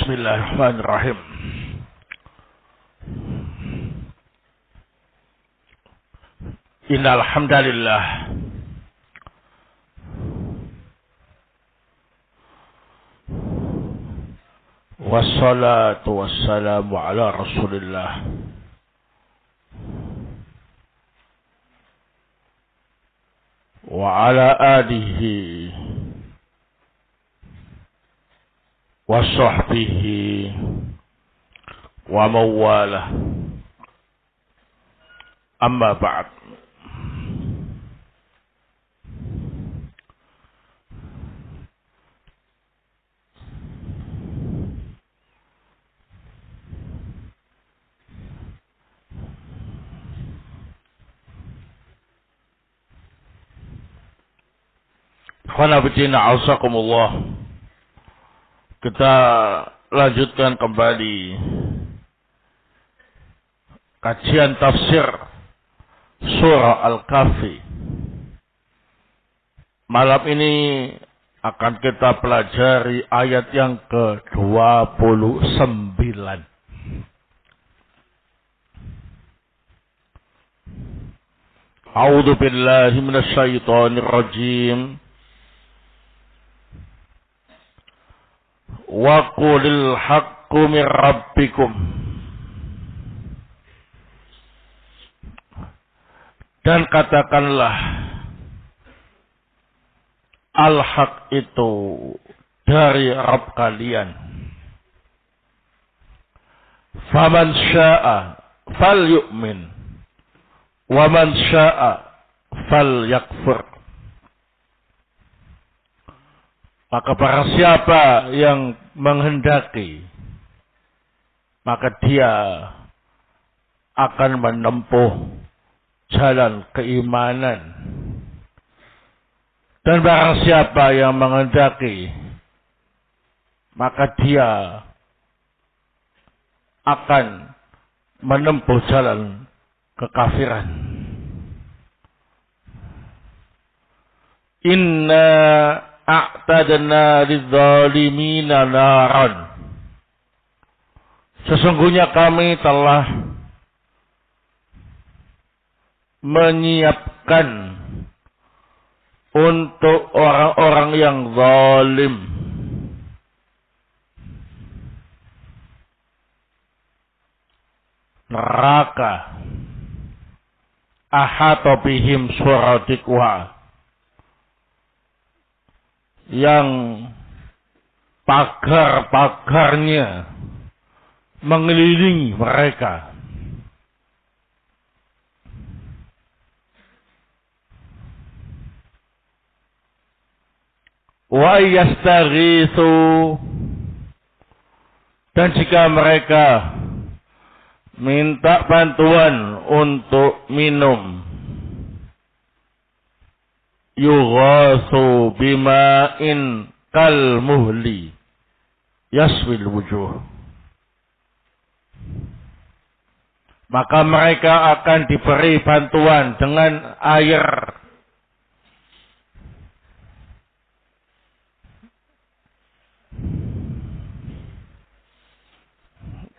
Bismillahirrahmanirrahim. Innal hamdalillah wassalatu wassalamu ala Rasulillah wa ala alihi wa sahbihi wa mawalah. Amma ba'd. Khanabitina ausakumullah. Kita lanjutkan kembali kajian tafsir surah Al-Kahfi. Malam ini akan kita pelajari ayat yang ke-29. A'udzu billahi minasy syaithanir rajim. Wa qulil haqqu mir rabbikum. Dan katakanlah al-haq itu dari Rabb kalian. Faman syaa falyu'min wa man syaa falyakfur. Maka barang siapa yang menghendaki, maka dia akan menempuh jalan keimanan. Dan barang siapa yang menghendaki, maka dia akan menempuh jalan kekafiran. Inna a'tadna lidzalimina naran. Sesungguhnya kami telah menyiapkan untuk orang-orang yang zalim neraka. Ahata bihim suradiqwa, yang pagar-pagarnya mengelilingi mereka. Wa yastaghitsu, dan jika mereka minta bantuan untuk minum, yughasu bima'in kal muhli yaswil wujuh, maka mereka akan diberi bantuan dengan air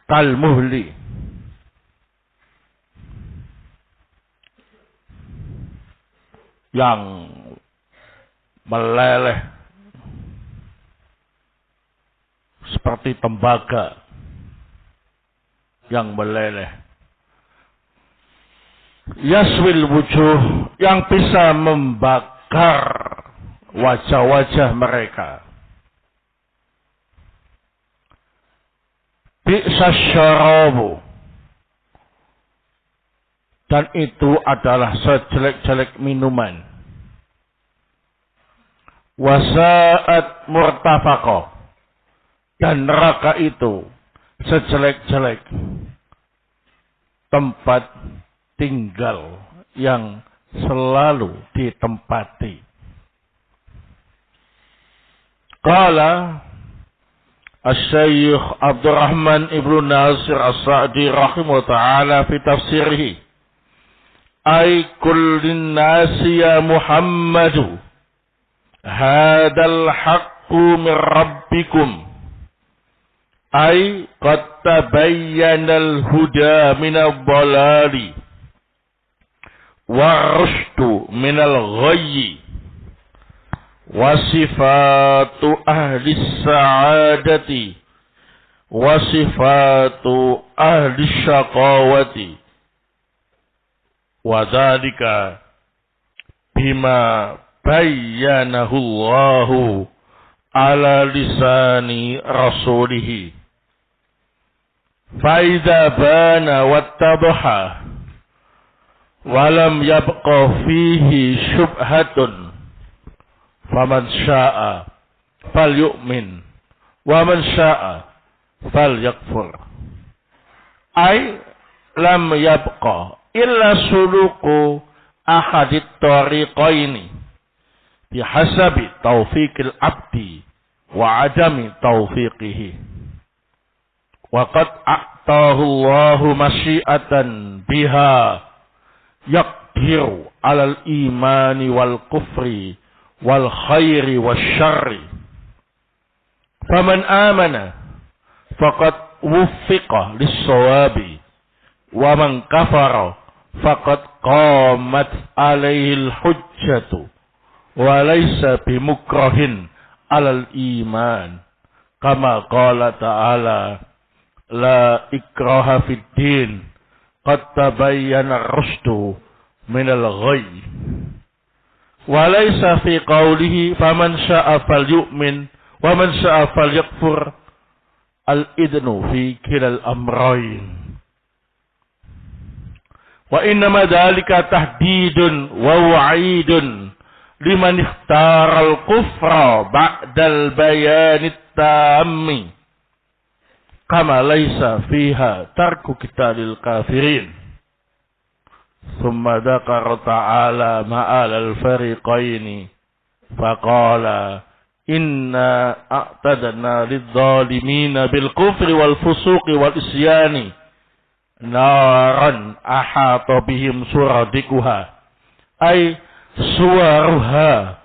kal muhli, yang meleleh seperti tembaga yang meleleh. Yaswil wujuh, yang bisa membakar wajah-wajah mereka. Bi'sas syarabu, dan itu adalah sejelek-jelek minuman. Wasa'at murtafaqah, dan neraka itu sejelek-jelek tempat tinggal yang selalu ditempati. Qala Asy-Syaikh Abdurrahman Ibnu Nasir As-Sa'di rahimahullah ta'ala fi tafsirihi, ay kullin nasi ya Muhammadu hadal haqqu min rabbikum Ay qad tabayyana al-huda min ad-dhalali wa-rushdu min al-ghayyi wa sifatu ahli as-sa'adati wa sifatu ahli syaqawati wa dzalika bima bayyanahu Allahu ala lisani rasulih fa idza bana wattadha wa lam yabqa fihi syubhatun faman syaa'a falyu'min wa man syaa'a falyakfur. Ay lam yabqa illa suluku ahadit tariqaini bihasabi taufiqil abdi wa adami taufiqihi. Wa qad a'tahu Allahu masyiatan biha yaqdiru alal imani wal kufri wal khairi wasyarri. Faman amana faqad wuffiqa lis-shawabi wa man kafara faqad qamat alaihi al-hujjatu wa laysa bimukrahin alal iman kama qala ta'ala la ikraha fid din qad tabayyana ar-rushdu min al-ghayy wa laysa fi qawlihi faman syaa'a falyu'min wa man syaa'a falyakfur al-idnu fi kilal amrayn. Wa innama dhalika tahdidun wa wa'idun liman ikhtara al-kufra ba'dal bayanit tammi kama laysa fiha tarku qitalil kafirin. Thumma dzakara ta'ala ma'al al-fariqaini faqala inna a'tadna lidh-dhalimina bil kufri wal fusuqi wal isyani naran ahata bihim suradikuha ay suwaruha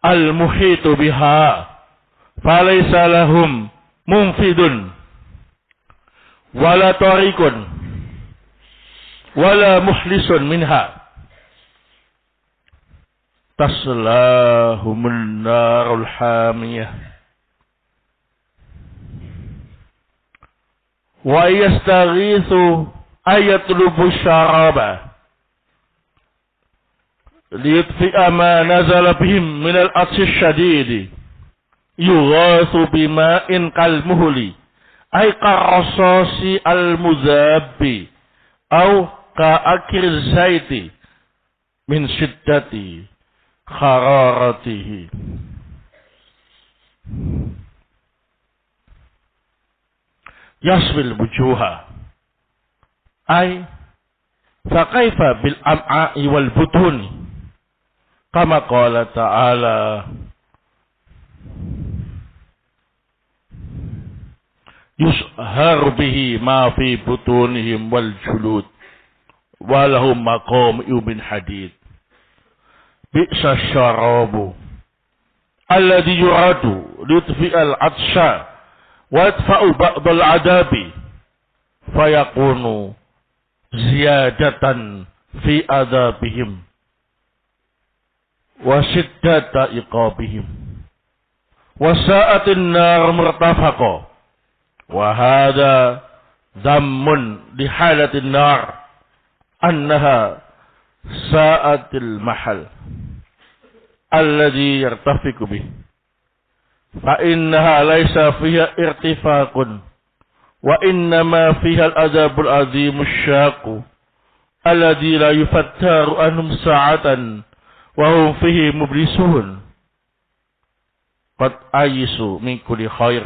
al-muhitu biha falaysa lahum munfidun wala tariqun wala muhlisun minha taslahumun narul hamiyah wa yastaghithu ayatlubu syaraba liyutfi'a ma nazala bihim minal atshi syadidi yughathu bima'in kalmuhli ay qarasasi al-muzabbi au ka'akir zaiti min shiddati khararatihi. Yasbil wujuha ay faqaifa bil am'a'i wal butuni kama qala ta'ala yusharu bihi ma fi butunihim wal julud walahum maqami'u min hadid bi'sa syarabu alladhi yuradu litfi'al atsha wa yadfa'u ba'dal adabi fayakunu ziyadatan fi adabihim wa shiddata iqabihim wa sa'atin nar murtafaqa wa hadha dhammun li halatin nar annaha sa'atil mahal alladhi yartafiqu bih fa innaha laysa fiha irtifaqun wa innama fiha al-adabul azimus syaqu alladhi la yufattaru anhum sa'atan wa hum fihi mublisun qad ayisu min kulli khair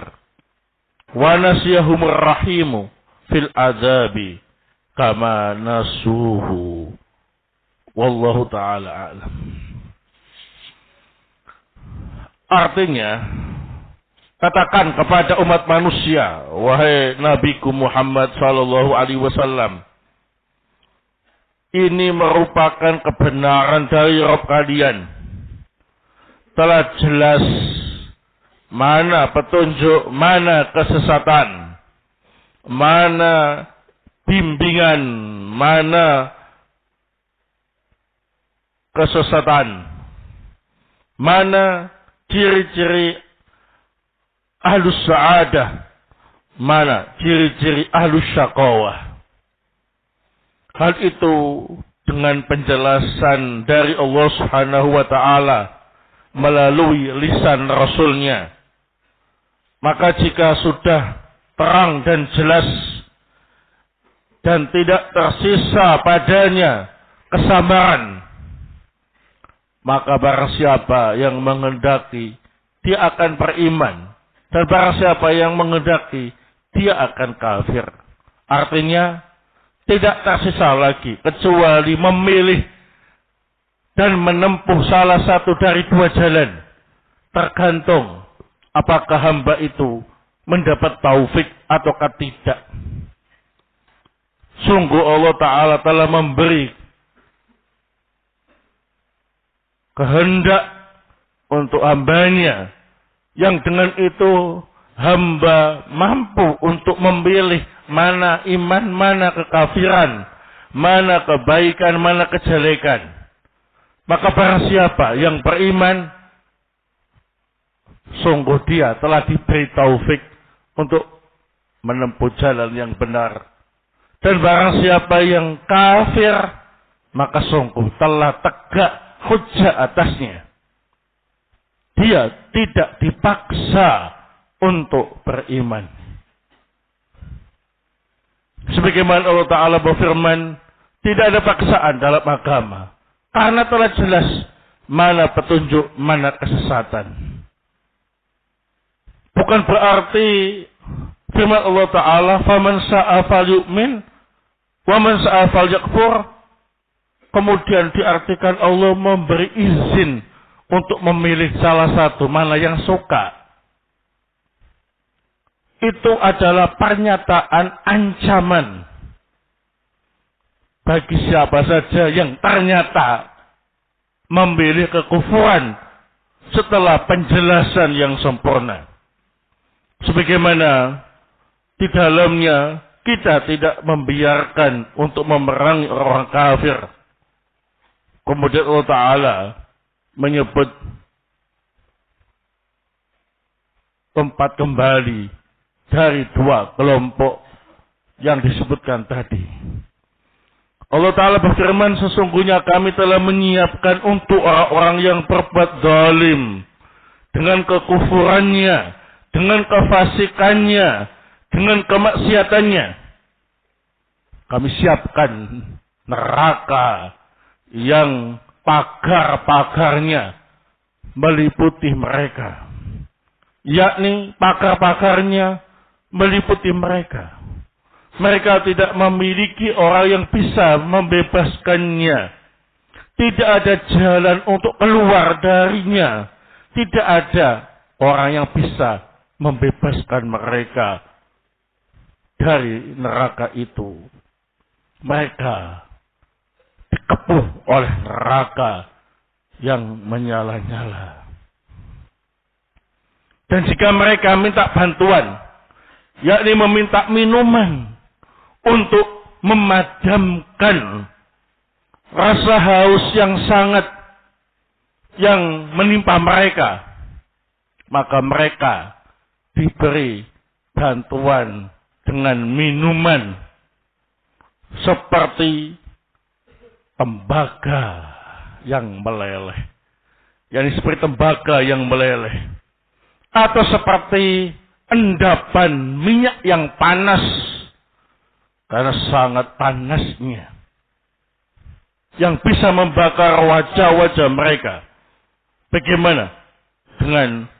wa nasiyahumur rahimu fil azabi kama nasuhu wallahu ta'ala a'lam. Artinya, katakan kepada umat manusia, wahai Nabiku Muhammad sallallahu alaihi wasallam, ini merupakan kebenaran dari Rabb kalian. Telah jelas mana petunjuk, mana kesesatan. mana bimbingan, mana kesesatan, mana ciri-ciri ahlus sa'adah, mana ciri-ciri ahlus syaqawah. Hal itu dengan penjelasan dari Allah Subhanahu wa taala melalui lisan Rasulnya. Maka jika sudah terang dan jelas dan tidak tersisa padanya kesamaran, maka barang siapa yang menghendaki dia akan beriman, dan barang siapa yang menghendaki dia akan kafir. Artinya tidak tersisa lagi kecuali memilih dan menempuh salah satu dari dua jalan, tergantung apakah hamba itu mendapat taufik ataukah tidak. Sungguh Allah Ta'ala telah memberi kehendak untuk hambanya, yang dengan itu hamba mampu untuk memilih mana iman, mana kekafiran, mana kebaikan, mana kejelekan. Maka barang siapa yang beriman, sungguh dia telah diberi taufik untuk menempuh jalan yang benar. Dan barang siapa yang kafir, maka sungguh telah tegak hujjah atasnya. Dia tidak dipaksa untuk beriman. Sebagaimana Allah Ta'ala berfirman, tidak ada paksaan dalam agama, karena telah jelas mana petunjuk, mana kesesatan. Bukan berarti firman Allah Ta'ala, faman sa'a falyu'min, waman sa'a falyakfur, kemudian diartikan Allah memberi izin untuk memilih salah satu mana yang suka. Itu adalah pernyataan ancaman bagi siapa saja yang ternyata memilih kekufuran setelah penjelasan yang sempurna. Sebagaimana di dalamnya kita tidak membiarkan untuk memerangi orang kafir. Kemudian Allah Ta'ala menyebut tempat kembali dari dua kelompok yang disebutkan tadi. Allah Ta'ala berfirman, sesungguhnya kami telah menyiapkan untuk orang-orang yang berbuat zalim dengan kekufurannya, dengan kefasikannya, dengan kemaksiatannya. Kami siapkan neraka yang pagar-pagarnya meliputi mereka. Yakni pagar-pagarnya meliputi mereka. Mereka tidak memiliki orang yang bisa membebaskannya. Tidak ada jalan untuk keluar darinya. Tidak ada orang yang bisa membebaskan mereka dari neraka itu. Mereka dikepuh oleh neraka yang menyala-nyala. Dan jika mereka minta bantuan, yakni meminta minuman untuk memadamkan rasa haus yang sangat yang menimpa mereka, maka mereka diberi bantuan dengan minuman seperti tembaga yang meleleh, yakni seperti tembaga yang meleleh, atau seperti endapan minyak yang panas, karena sangat panasnya, yang bisa membakar wajah-wajah mereka. Bagaimana dengan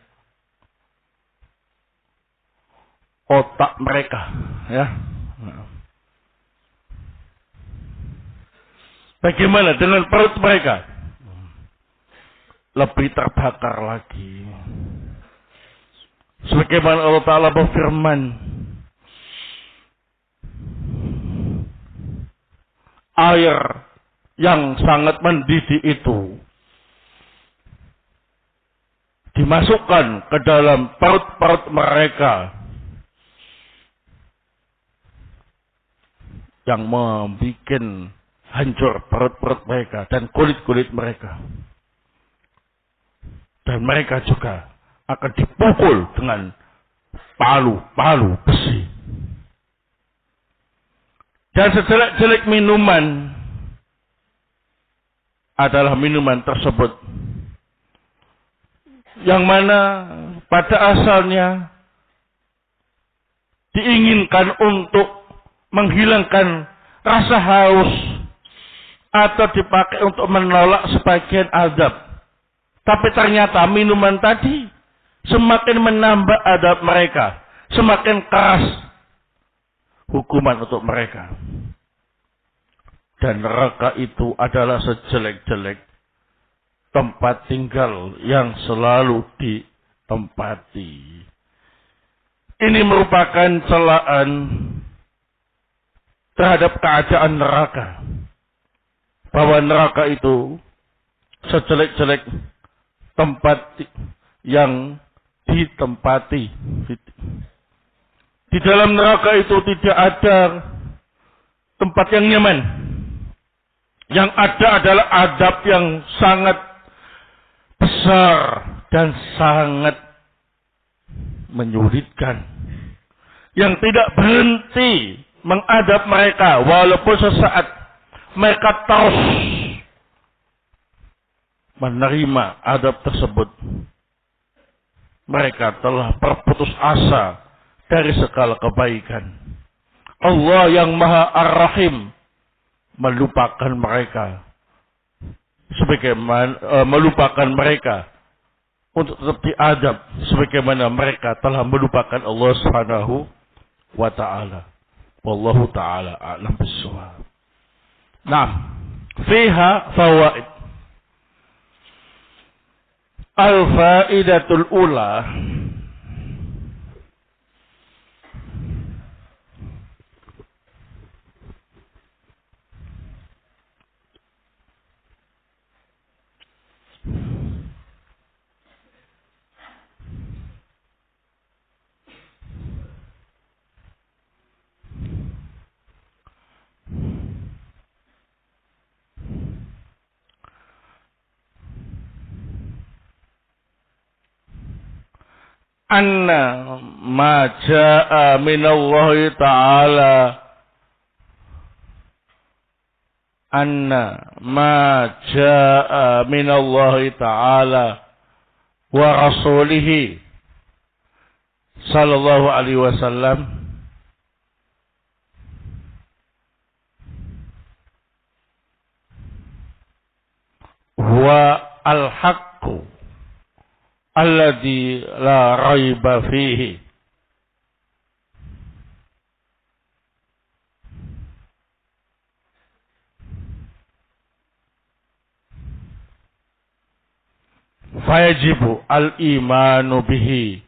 otak mereka, ya? Bagaimana dengan perut mereka? Lebih terbakar lagi. Sebagaimana Allah Ta'ala berfirman, air yang sangat mendidih itu dimasukkan ke dalam perut-perut mereka, yang membuat hancur perut-perut mereka dan kulit-kulit mereka. Dan mereka juga akan dipukul dengan palu-palu besi. Dan sejelek-jelek minuman adalah minuman tersebut, yang mana pada asalnya diinginkan untuk menghilangkan rasa haus atau dipakai untuk menolak sebagian azab. Tapi ternyata minuman tadi semakin menambah azab mereka, semakin keras hukuman untuk mereka. Dan neraka itu adalah sejelek-jelek tempat tinggal yang selalu ditempati. Ini merupakan celaan terhadap keadaan neraka. Bahwa neraka itu sejelek-jelek tempat yang ditempati. Di dalam neraka itu tidak ada tempat yang nyaman. Yang ada adalah azab yang sangat besar dan sangat menyulitkan. Yang tidak berhenti mengadab mereka walaupun sesaat mereka terus menerima adab tersebut. Mereka telah berputus asa dari segala kebaikan. Allah yang Maha Ar-Rahim melupakan mereka sebagaimana melupakan mereka untuk tetap diadab sebagaimana mereka telah melupakan Allah Subhanahu wa taala. Wallahu taala a'lam bissawab. Nah, fiha fawaid. Al-faidatul ula, anna ma jaa minallahi ta'ala minallahi ta'ala wa rasulihi sallallahu alaihi wasallam huwa al-haqqu alladzi la raiba fihi. Fayajibu al-imanu bihi.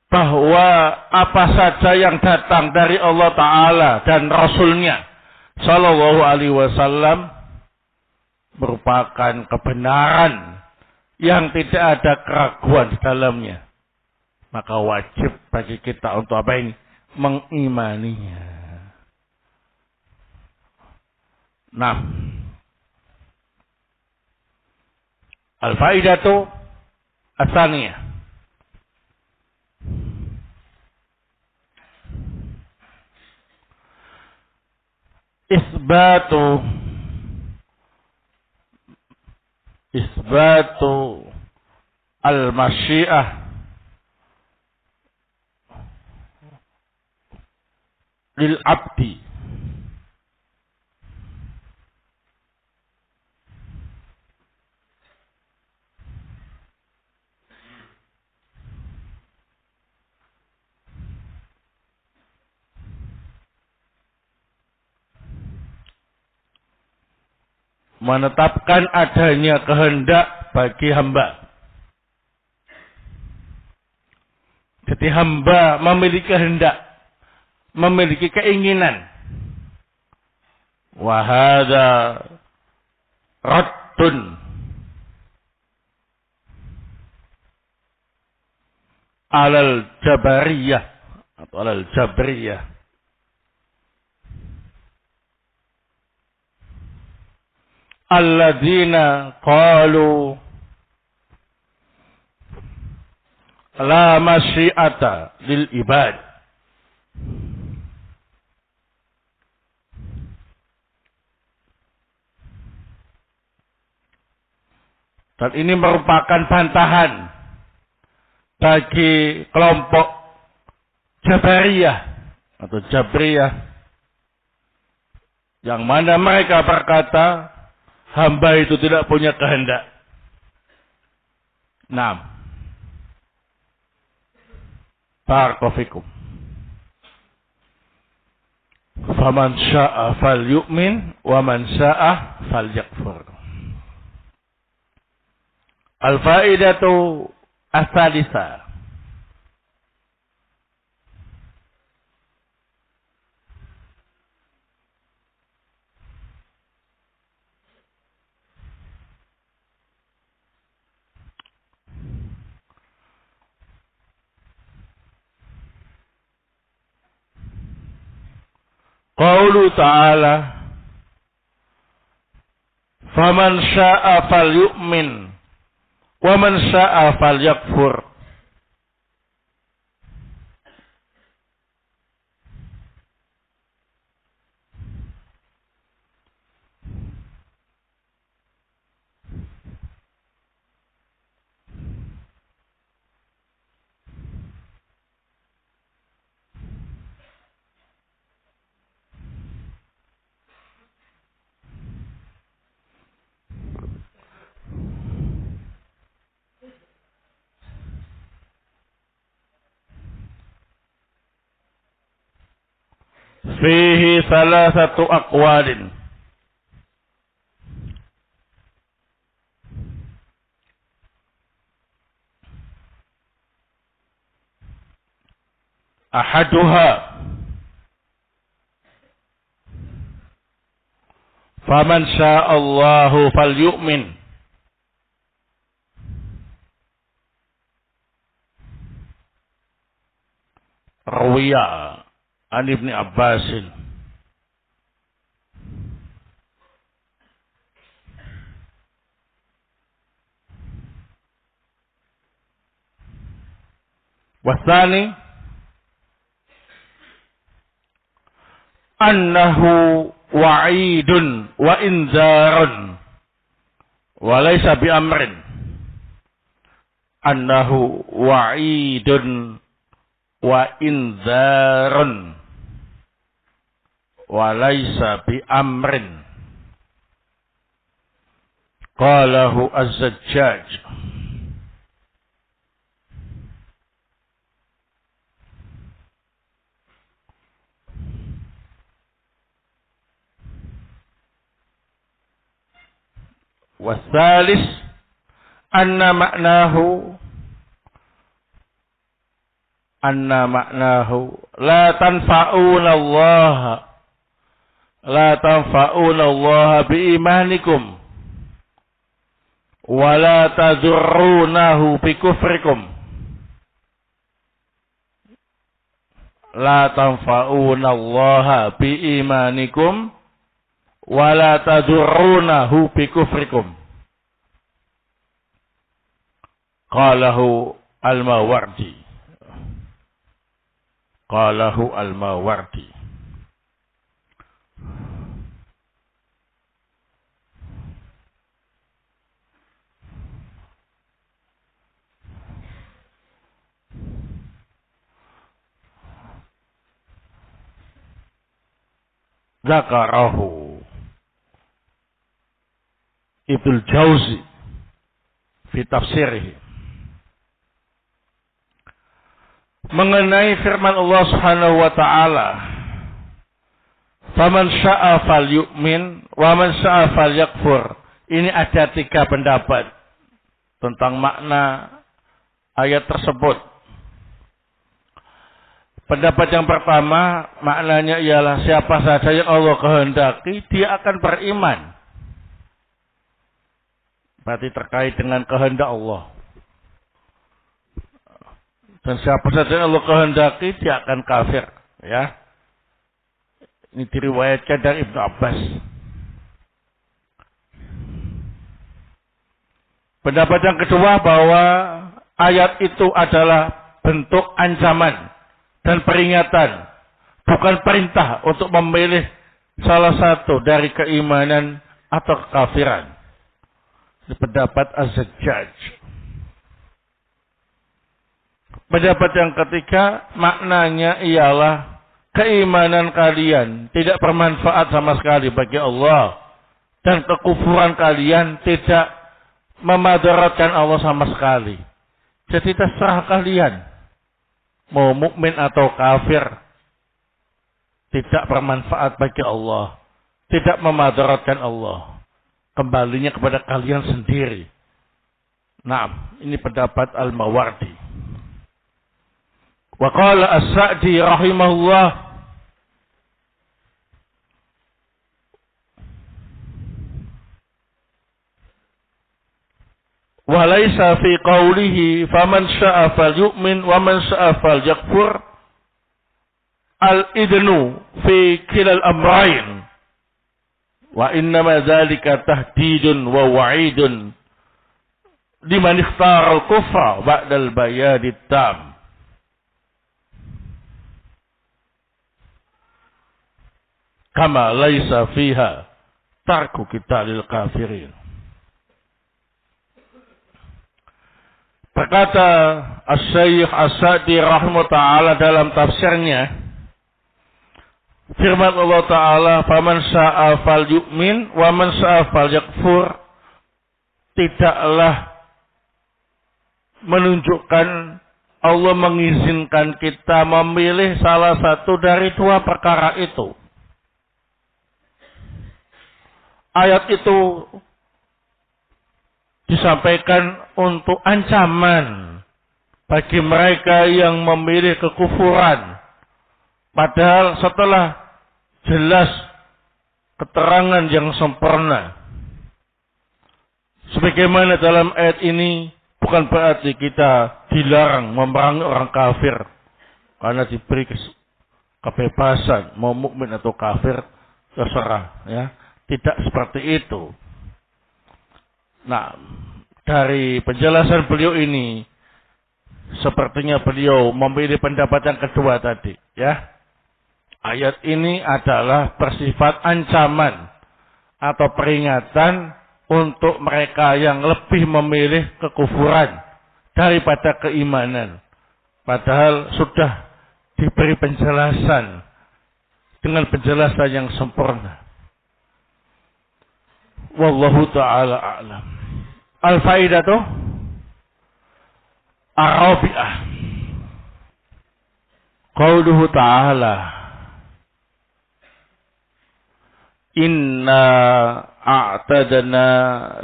Bahwa apa saja yang datang dari Allah Ta'ala dan Rasulnya Sallallahu Alaihi Wasallam merupakan kebenaran yang tidak ada keraguan di dalamnya. Maka wajib bagi kita untuk apa ini? Mengimaninya. Nah, al-faidatu as-saniyah. Isbatu al-masyiah lil abdi menetapkan adanya kehendak bagi hamba. Jadi hamba memiliki kehendak, memiliki keinginan. Wa hadza raddun alal jabariyah atau alal jabriyah. Alladzina qalu la masyiata lil ibad. Dan ini merupakan bantahan bagi kelompok Jabariyah atau Jabriyah yang mana mereka berkata hamba itu tidak punya kehendak. 6. Barakallahu fikum. Faman syaa falyu'min wa man syaa falyakfur. Al-faidatu as-salisa. Qaulu ta'ala faman syaa falyu'min wa man syaa falyakfur. Fihi salasatu aqwalin. Ahaduha faman sya'allahu falyu'min rawiya an Ibni Abbasin wasani annahu wa'idun wa inzarun wa laysa bi amrin. Annahu wa'idun wa inzarun wa laysa bi amrin. Qalahu Az-Zajjaj. Wasalis anna ma'nahu la tanfa'una Allah biimanikum wa la tadurrunahu bikufrikum. La tanfa'una Allah biimanikum wa la tadurrunahu bikufrikum. Qalahu al-Mawardi. Qalahu al-Mawardi. Zakarahu Ibnul Jauzi fi tafsirih mengenai firman Allah Subhanahu wa taala, faman syaa falyu'min wa man syaa falyakfur. Ini ada 3 pendapat tentang makna ayat tersebut. Pendapat yang pertama, maknanya ialah siapa saja yang Allah kehendaki, dia akan beriman. Berarti terkait dengan kehendak Allah. Dan siapa saja yang Allah kehendaki dia akan kafir, ya. Ini diriwayatkan dari Ibnu Abbas. Pendapat yang kedua bahwa ayat itu adalah bentuk ancaman dan peringatan, bukan perintah untuk memilih salah satu dari keimanan atau kekafiran. Ini pendapat Az-Zajjaj. Pendapat yang ketiga, maknanya ialah keimanan kalian tidak bermanfaat sama sekali bagi Allah dan kekufuran kalian tidak memadaratkan Allah sama sekali. Jadi terserah kalian mau mukmin atau kafir, tidak bermanfaat bagi Allah, tidak memadaratkan Allah. Kembalinya kepada kalian sendiri. Nah, ini pendapat Al-Mawardi. Wa qala As-Sa'di rahimahullah, wa laisa fi qawlihi faman syaa falyu'min wa man syaa falyakfur al-idnu fi kilal amrayn wa innama dzalika tahdidun wa wa'idun liman ikhtara al-kufra ba'da al-bayan at-tam. Kama laisa fiha tarku qitalil kafirin. Berkata Asy-Syaikh As-Sa'di rahimahullah ta'ala dalam tafsirnya, firman Allah Ta'ala, faman sya'a fal yu'min wa man sya'a fal yakfur, tidaklah menunjukkan Allah mengizinkan kita memilih salah satu dari dua perkara itu. Ayat itu disampaikan untuk ancaman bagi mereka yang memilih kekufuran. Padahal setelah jelas keterangan yang sempurna. Sebagaimana dalam ayat ini, bukan berarti kita dilarang memerangi orang kafir. Karena diberi kebebasan, mau mukmin atau kafir, terserah. Ya. Tidak seperti itu. Nah, dari penjelasan beliau ini, sepertinya beliau memilih pendapat yang kedua tadi, ya. Ayat ini adalah bersifat ancaman atau peringatan untuk mereka yang lebih memilih kekufuran daripada keimanan. Padahal sudah diberi penjelasan dengan penjelasan yang sempurna. Wallahu ta'ala a'lam. Al-faidatu Ar-Rabi'ah. Qauluhu ta'ala, inna a'tadna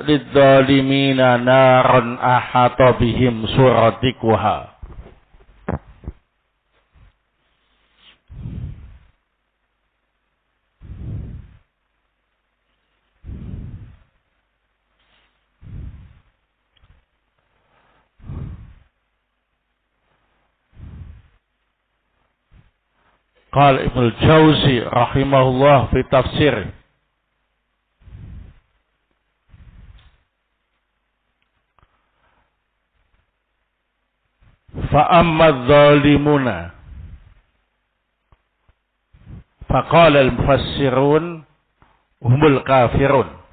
lidzalimina naran ahata bihim suradikuha. Qala Ibnu Jauzi rahimahullah fi tafsir, fa amma adh-dhalimuna faqala al-mufassirun humul kafirun.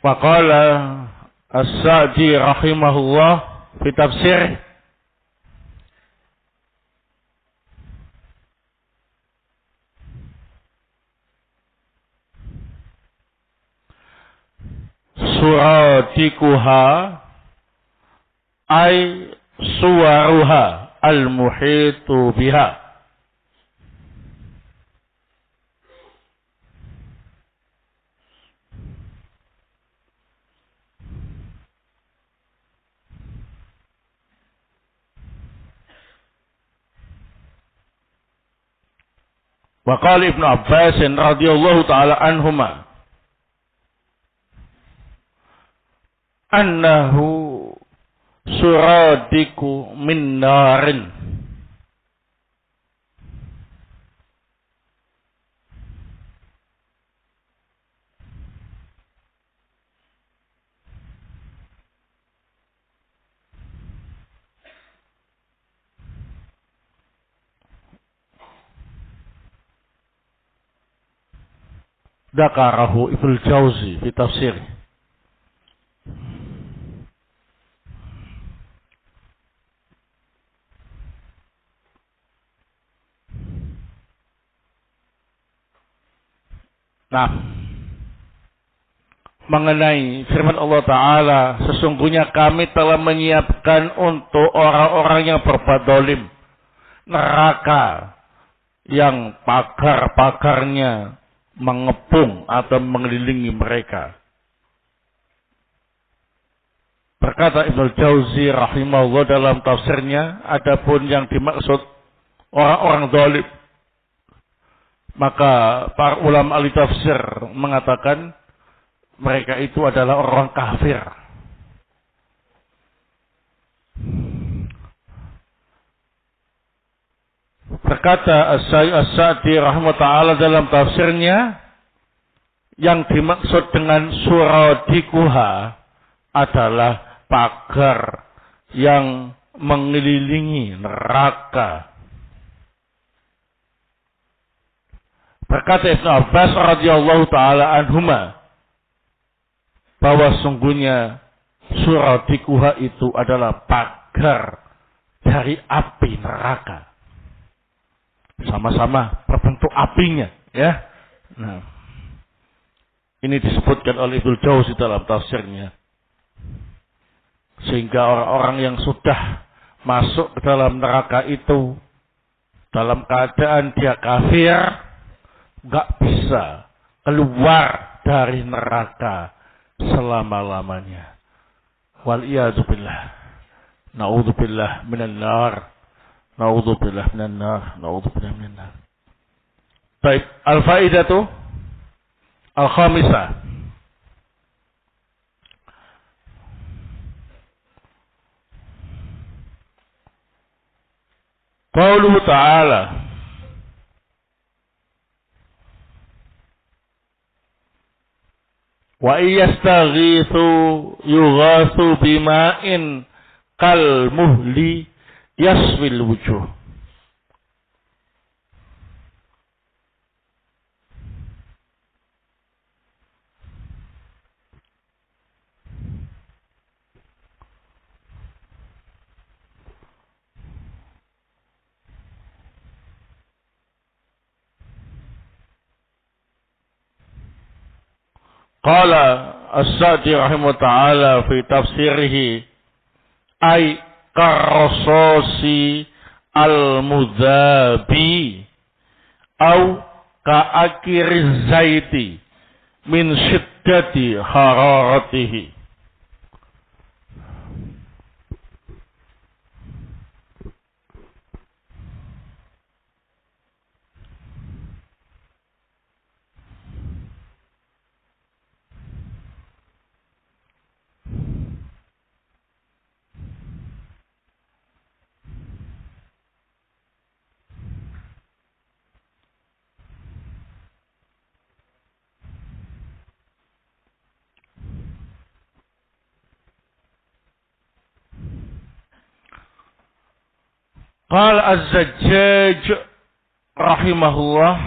Faqala As-Sa'di rahimahullah fi tafsir, suradikuha ay suwaruha al-muhitu biha. Wa qala Ibnu Abbas radhiyallahu taala anhuma annahu suradiku min narin. Dzakarahu Ibnu Jauzi fi tafsir. Nah, mengenai firman Allah Ta'ala, sesungguhnya kami telah menyiapkan untuk orang-orang yang berbuat zalim neraka yang pagar-pagarnya mengepung atau mengelilingi mereka. Berkata Ibnu Jauzi rahimahullah dalam tafsirnya, adapun yang dimaksud orang-orang zalim, maka para ulama ahli tafsir mengatakan mereka itu adalah orang kafir. Berkata As-Sa'di rahimahullah ta'ala dalam tafsirnya, yang dimaksud dengan suradikuha adalah pagar yang mengelilingi neraka. Berkata Ibnu Abbas radhiyallahu taala anhuma bahwa sungguhnya suradikuha itu adalah pagar dari api neraka. Sama-sama berbentuk apinya, ya. Nah, ini disebutkan oleh Ibnu Jauzi dalam tafsirnya. Sehingga orang-orang yang sudah masuk ke dalam neraka itu dalam keadaan dia kafir, gak bisa keluar dari neraka selama-lamanya. Wal'iyadzubillah. Na'udzubillah minan nar. Na'udzubillah minan nar. Na'udzubillah minan nar. Baik, al-faidatu al-khamisah. Qauluhu ta'ala, wa iyastaghithu yughathu bima'in kal muhli yaswil wujuh. Qala As-Sa'di rahimahullah ta'ala fi tafsirihi ay karrososi al-mudhabi au ka'akiriz zaiti min syiddati hararatihi. Qala Az-Zajjaj rahimahullah,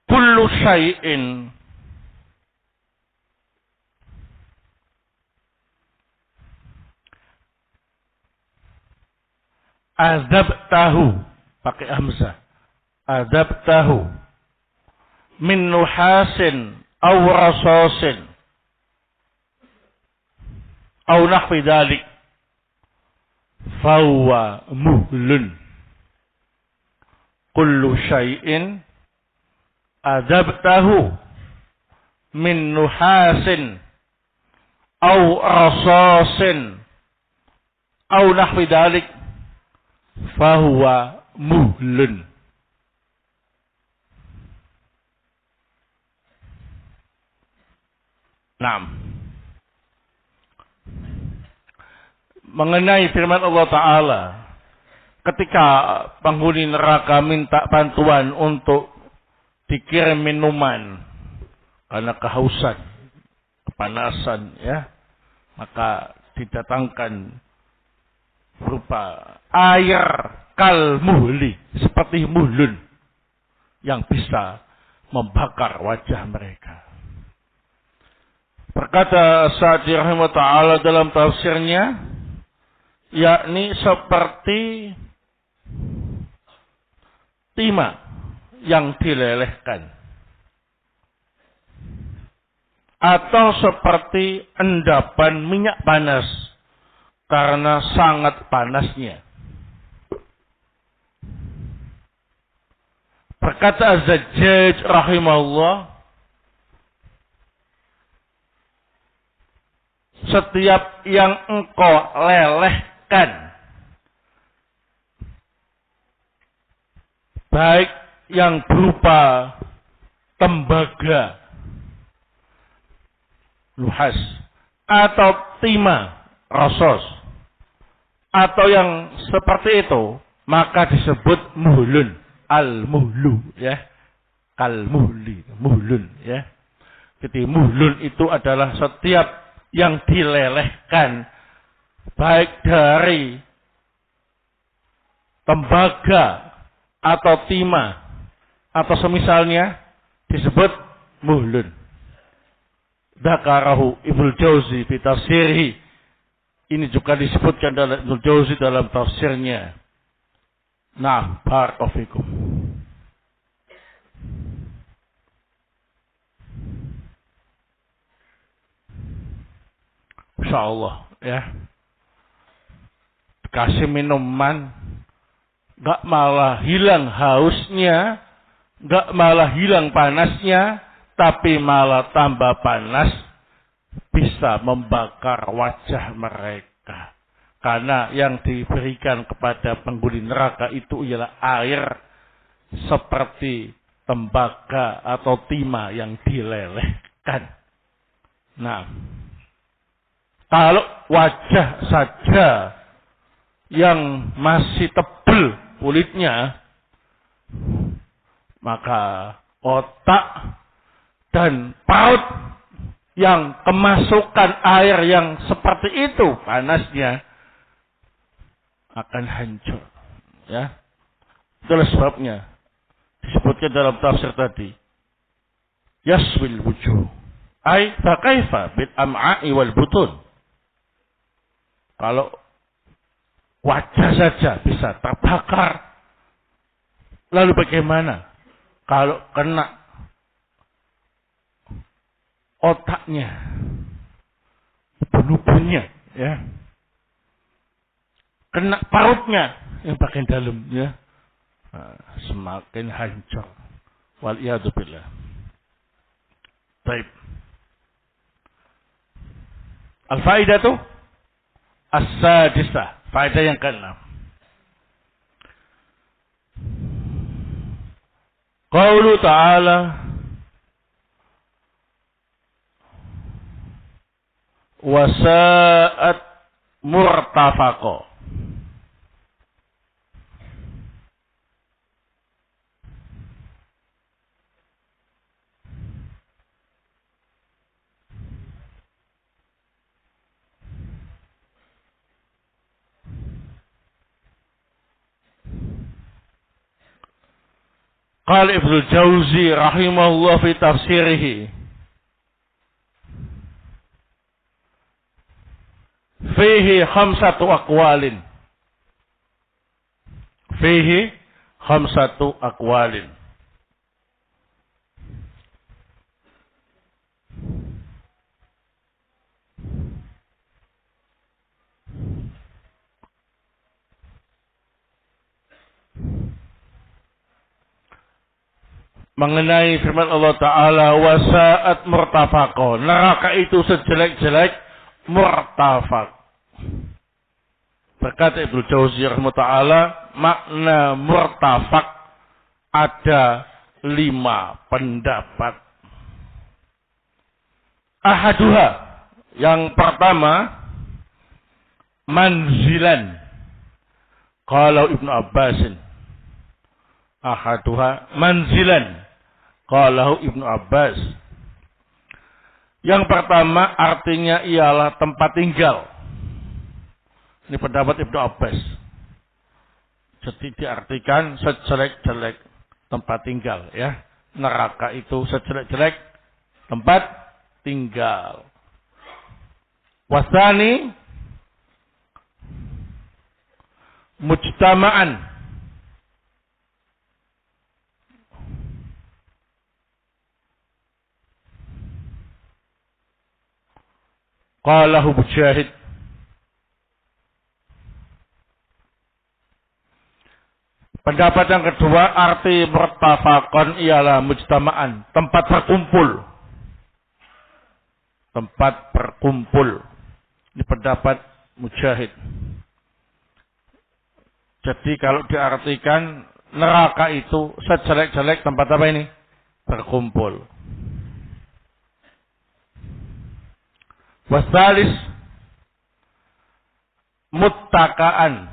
kullu syai'in azabtahu, pakai hamzah, adabtahu min nuhasin aw rasasin aw nahwi dzalik fahuwa muhlun. Kullu syai'in adabtahu min nuhasin aw rasasin aw nahwi dzalik fahuwa muhlun. Naam. Mengenai firman Allah Ta'ala, ketika penghuni neraka minta bantuan untuk dikirim minuman karena kehausan, kepanasan, ya, maka didatangkan berupa air kal muhli, seperti muhlun yang bisa membakar wajah mereka. Berkata Sa'di rahimahullah ta'ala dalam tafsirnya, yakni seperti timah yang dilelehkan, atau seperti endapan minyak panas karena sangat panasnya. Berkata Az-Zajjaj rahimahullah, setiap yang engkau lelehkan, baik yang berupa tembaga, luhas, atau timah, rasos, atau yang seperti itu, maka disebut muhlun, al-muhlu, ya, kal-muhli, muhlun, ya. Jadi muhlun itu adalah setiap yang dilelehkan, baik dari tembaga atau timah atau semisalnya, disebut muhlun. Dzakarahu Ibnu Jauzi fi tafsirih. Ini juga disebutkan dalam Ibnu Jauzi dalam tafsirnya. Nah, barakallahu fikum. Insyaallah, ya. Kasih minuman, gak malah hilang hausnya, gak malah hilang panasnya, tapi malah tambah panas, bisa membakar wajah mereka. Karena yang diberikan kepada penghuni neraka itu ialah air seperti tembaga atau timah yang dilelehkan. Nah, kalau wajah saja yang masih tebal kulitnya, maka otak dan paut yang kemasukan air yang seperti itu panasnya akan hancur. Ya, itulah sebabnya disebutkan dalam tafsir tadi, yaswil wujuh, ay fakaifa bil am'a'i wal butun. Kalau wajah saja bisa terbakar, lalu bagaimana kalau kena otaknya, ubun-ubunnya, ya, kena parutnya yang bagian dalam, ya, nah, semakin hancur. Waliyadzubillah. Baik. Al-faidatu as-sadisah, faedah yang ke-6. Qaulu ta'ala wasa'at murtafaqo. Qala Ibnu Jauzi rahimahullah fi tafsirih, fihi khamsatu aqwalin. Fihi khamsatu aqwalin. Mengenai firman Allah Ta'ala, wasa'at murtafaqo, neraka itu sejelek-jelek murtafaq. Berkata Ibnu Jauzi rahimahullah ta'ala, makna murtafaq ada 5 pendapat. Ahaduha, yang pertama, manzilan. Kalau Ibnu Abbasin, ahaduha manzilan. Kalau Ibnu Abbas, yang pertama artinya ialah tempat tinggal. Ini pendapat Ibnu Abbas. Jadi diartikan sejelek-jelek tempat tinggal, ya. Neraka itu sejelek-jelek tempat tinggal. Wasani mujtama'an. Qalahu Mujahid. Pendapat yang kedua, arti murtafaqan ialah mujtama'an, tempat berkumpul. Tempat berkumpul. Ini pendapat Mujahid. Jadi kalau diartikan neraka itu sejelek-jelek tempat apa ini? Berkumpul. Wasalis muttaka'an.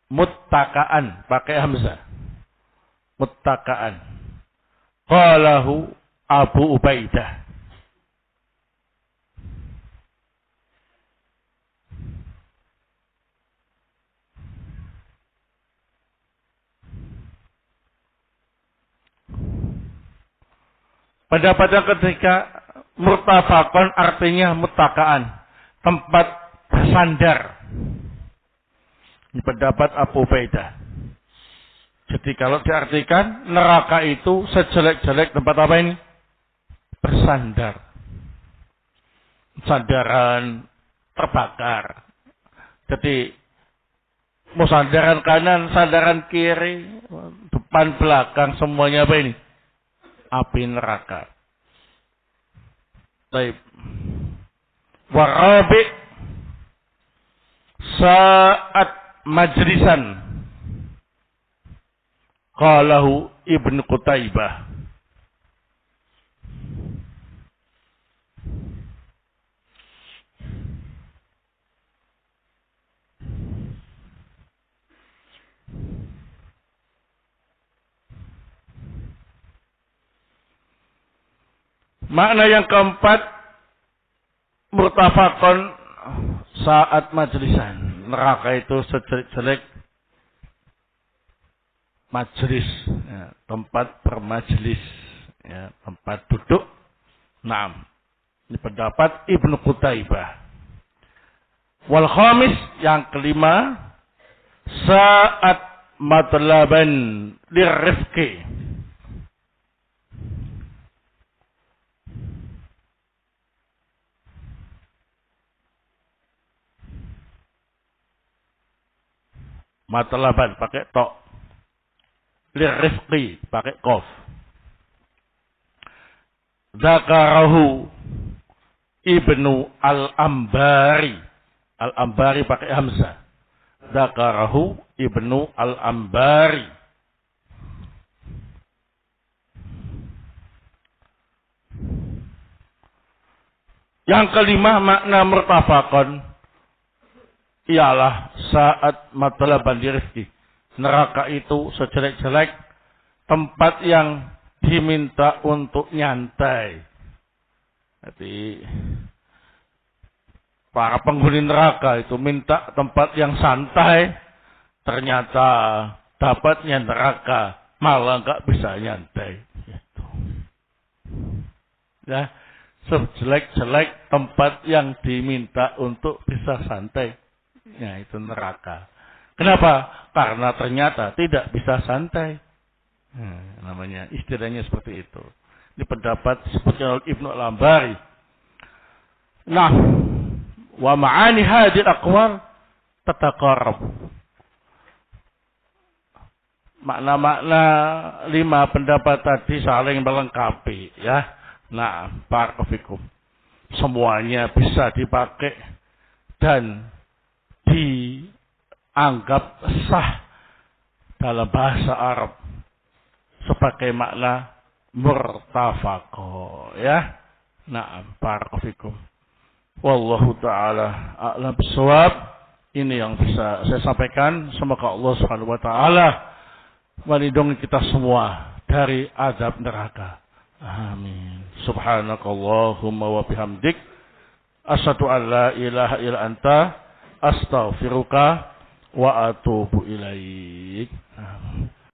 Muttaka'an pakai hamzah. Muttaka'an. Qalahu Abu Ubaidah. Pendapat yang ketiga, murtafaqan artinya muttaka'an, tempat bersandar. Ini pendapat Abu Ubaidah. Jadi kalau diartikan neraka itu sejelek-jelek tempat apa ini? Bersandar. Sandaran terbakar. Jadi mau sandaran kanan, sandaran kiri, depan belakang semuanya apa ini? Api neraka. Baik. Warabi saat majlisan. Qalahu Ibnu Qutaibah. Makna yang keempat, murtafaqan saat majlisan. Neraka itu sejelek-jelek majlis, ya, tempat bermajlis, ya, tempat duduk. Naam. Ini pendapat Ibnu Qutaibah. Wal khamis, yang kelima, saat matlaban lirrifqi. Matlaban pakai tok. Lirrifqi pakai qaf. Dzakarahu Ibnu Al-Ambari. Al-Ambari pakai hamzah. Dzakarahu Ibnu Al-Ambari. Yang kelima, makna murtafaqan ialah saat matlaban rizki. Neraka itu sejelek-jelek tempat yang diminta untuk nyantai. Jadi para penghuni neraka itu minta tempat yang santai, ternyata dapatnya neraka malah nggak bisa nyantai. Gitu. Ya, sejelek-jelek tempat yang diminta untuk bisa santai. Ya, itu neraka. Kenapa? Karena ternyata tidak bisa santai. Namanya istilahnya seperti itu. Ini pendapat disebutkan oleh Ibnu Al-Ambari. Nah, wa ma'ani hadil aqwal tataqarrab. Makna-makna 5 pendapat tadi saling melengkapi, ya. Nah, barakallahu. Semuanya bisa dipakai dan dianggap sah dalam bahasa Arab sebagai makna murtafaqo, ya. Nah, barakallahu. Wallahu taala a'lam bissawab. Ini yang bisa saya sampaikan. Semoga Allah Subhanahu wa taala melindungi kita semua dari azab neraka. Amin. Subhanakallahumma wa bihamdik asyhadu an la ilaha illa anta astaghfiruka wa atubu ilaik. Amin.